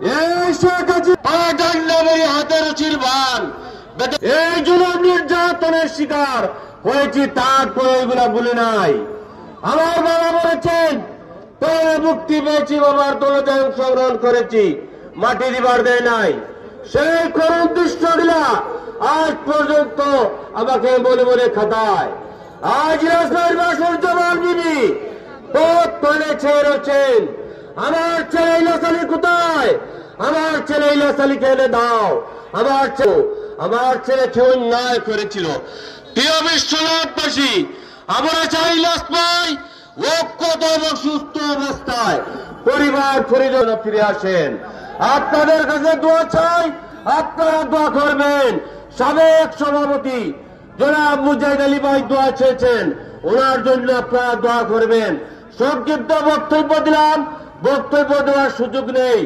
এই শেখ হাসিনা হাতের চিরবান এই জুলুম নির্যাতনের শিকার হয়েছি, তারপরে এগুলা বলে নাই। আমার বাবা বলেছেন তোরে মুক্তি পেয়েছি, বাবার দলজায় অংশগ্রহণ করেছি, মাটি দিবার দেয় নাই। সেই করুণ দৃশ্যগুলা আজ পর্যন্ত আমাকে বলে বলে খাতায়। আজ রাজবাড়ির বাসুর জমান বিবি পথ তুলেছে রয়েছেন, আমার ছেলে ইলিয়াস আলী কোথায়? আমার ছেলে ইলিয়াস আলীকে এনে দাও। আমার ছেলে কেউ অন্যায় করেছিল। প্রিয় বিশ্বনাথবাসী, আমরা চাই ইলিয়াস ভাই অক্ষত এবং সুস্থ অবস্থায় পরিবার পরিজন ফিরে আসেন। আপনাদের কাছে দোয়া চাই, আপনারা দোয়া করবেন। সাবেক সভাপতি জনাব মুজাহিদ আলী ভাই দোয়া চেয়েছেন, ওনার জন্য আপনারা দোয়া করবেন। সংক্ষিপ্ত বক্তব্য দিলাম, বক্তব্য দেওয়ার সুযোগ নেই।